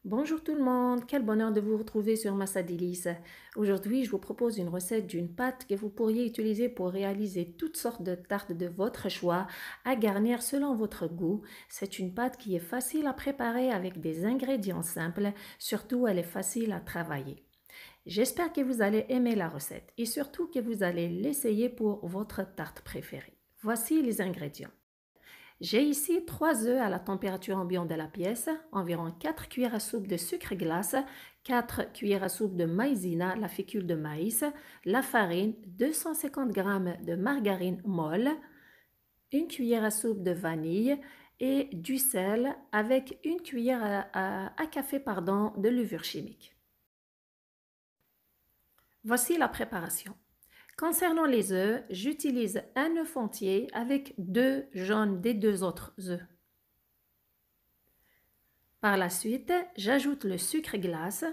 Bonjour tout le monde, quel bonheur de vous retrouver sur Massa Délices. Aujourd'hui, je vous propose une recette d'une pâte que vous pourriez utiliser pour réaliser toutes sortes de tartes de votre choix, à garnir selon votre goût. C'est une pâte qui est facile à préparer avec des ingrédients simples, surtout elle est facile à travailler. J'espère que vous allez aimer la recette et surtout que vous allez l'essayer pour votre tarte préférée. Voici les ingrédients. J'ai ici 3 œufs à la température ambiante de la pièce, environ 4 cuillères à soupe de sucre glace, 4 cuillères à soupe de maïzena, la fécule de maïs, la farine, 250 g de margarine molle, une cuillère à soupe de vanille et du sel avec une cuillère à café de levure chimique. Voici la préparation. Concernant les œufs, j'utilise un œuf entier avec 2 jaunes des 2 autres œufs. Par la suite, j'ajoute le sucre glace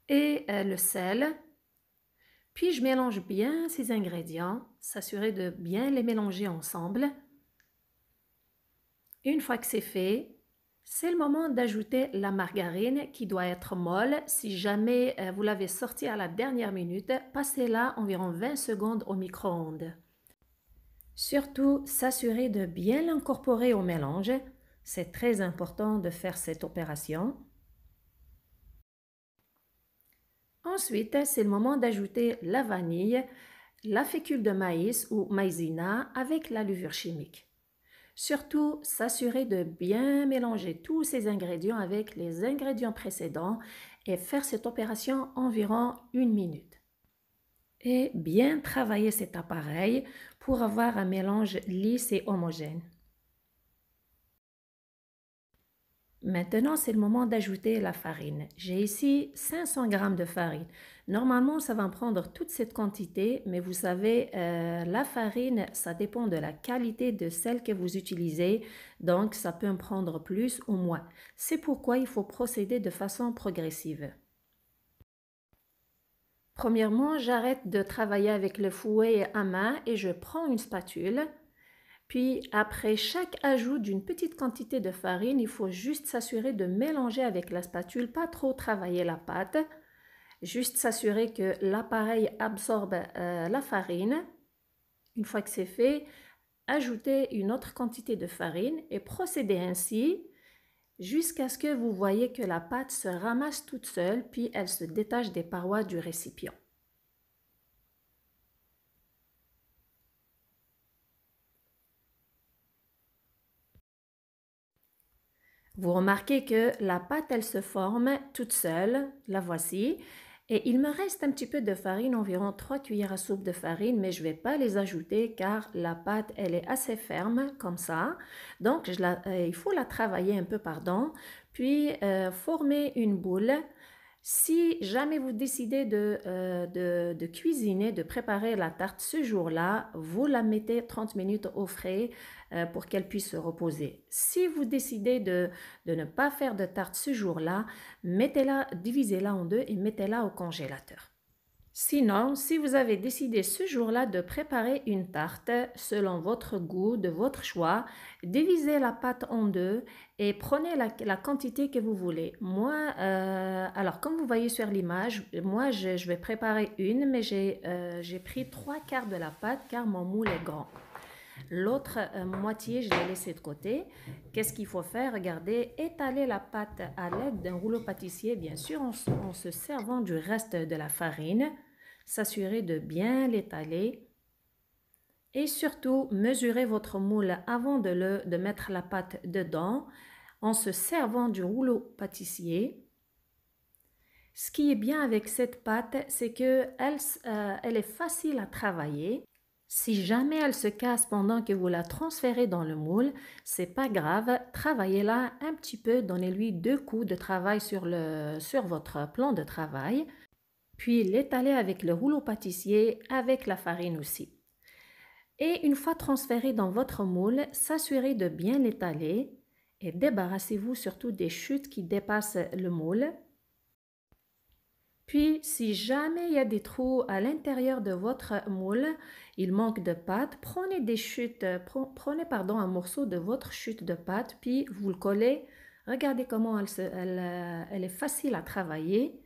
et le sel. Puis je mélange bien ces ingrédients, s'assurer de bien les mélanger ensemble. Une fois que c'est fait, c'est le moment d'ajouter la margarine qui doit être molle. Si jamais vous l'avez sortie à la dernière minute, passez-la environ 20 secondes au micro-ondes. Surtout, s'assurer de bien l'incorporer au mélange. C'est très important de faire cette opération. Ensuite, c'est le moment d'ajouter la vanille, la fécule de maïs ou maïzena avec la levure chimique. Surtout, s'assurer de bien mélanger tous ces ingrédients avec les ingrédients précédents et faire cette opération environ 1 minute. Et bien travailler cet appareil pour avoir un mélange lisse et homogène. Maintenant, c'est le moment d'ajouter la farine. J'ai ici 500 g de farine. Normalement, ça va me prendre toute cette quantité, mais vous savez, la farine, ça dépend de la qualité de celle que vous utilisez, donc ça peut me prendre plus ou moins. C'est pourquoi il faut procéder de façon progressive. Premièrement, j'arrête de travailler avec le fouet à main et je prends une spatule. Puis après chaque ajout d'une petite quantité de farine, il faut juste s'assurer de mélanger avec la spatule, pas trop travailler la pâte, juste s'assurer que l'appareil absorbe la farine. Une fois que c'est fait, ajoutez une autre quantité de farine et procédez ainsi jusqu'à ce que vous voyez que la pâte se ramasse toute seule, puis elle se détache des parois du récipient. Vous remarquez que la pâte, elle se forme toute seule, la voici. Et il me reste un petit peu de farine, environ 3 cuillères à soupe de farine, mais je ne vais pas les ajouter car la pâte, elle est assez ferme comme ça. Donc, il faut la travailler un peu, puis former une boule. Si jamais vous décidez de cuisiner, de préparer la tarte ce jour-là, vous la mettez 30 minutes au frais pour qu'elle puisse se reposer. Si vous décidez de ne pas faire de tarte ce jour-là, mettez-la, divisez-la en deux et mettez-la au congélateur. Sinon, si vous avez décidé ce jour-là de préparer une tarte selon votre goût, de votre choix, divisez la pâte en deux et prenez la quantité que vous voulez. Moi, alors comme vous voyez sur l'image, moi je vais préparer une, mais j'ai pris 3/4 de la pâte car mon moule est grand. L'autre moitié, je l'ai laissée de côté. Qu'est-ce qu'il faut faire? Regardez, étaler la pâte à l'aide d'un rouleau pâtissier, bien sûr, en se servant du reste de la farine. S'assurer de bien l'étaler. Et surtout, mesurer votre moule avant de mettre la pâte dedans en se servant du rouleau pâtissier. Ce qui est bien avec cette pâte, c'est qu'elle elle est facile à travailler. Si jamais elle se casse pendant que vous la transférez dans le moule, c'est pas grave, travaillez-la un petit peu, donnez-lui 2 coups de travail sur votre plan de travail, puis l'étaler avec le rouleau pâtissier, avec la farine aussi. Et une fois transféré dans votre moule, s'assurez de bien l'étaler et débarrassez-vous surtout des chutes qui dépassent le moule. Puis, si jamais il y a des trous à l'intérieur de votre moule, il manque de pâte, prenez des chutes, prenez pardon, un morceau de votre chute de pâte, puis vous le collez. Regardez comment elle est facile à travailler.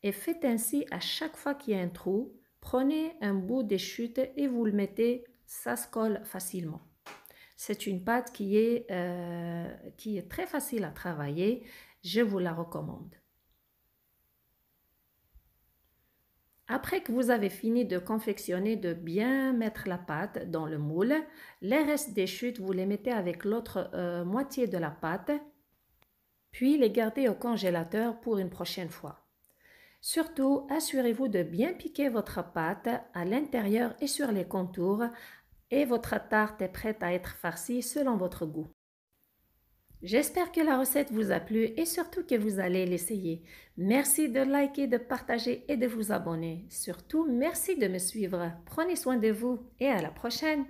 Et faites ainsi à chaque fois qu'il y a un trou. Prenez un bout des chutes et vous le mettez, ça se colle facilement. C'est une pâte qui est très facile à travailler. Je vous la recommande. Après que vous avez fini de confectionner, de bien mettre la pâte dans le moule, les restes des chutes, vous les mettez avec l'autre moitié de la pâte, puis les gardez au congélateur pour une prochaine fois. Surtout, assurez-vous de bien piquer votre pâte à l'intérieur et sur les contours et votre tarte est prête à être farcie selon votre goût. J'espère que la recette vous a plu et surtout que vous allez l'essayer. Merci de liker, de partager et de vous abonner. Surtout, merci de me suivre. Prenez soin de vous et à la prochaine.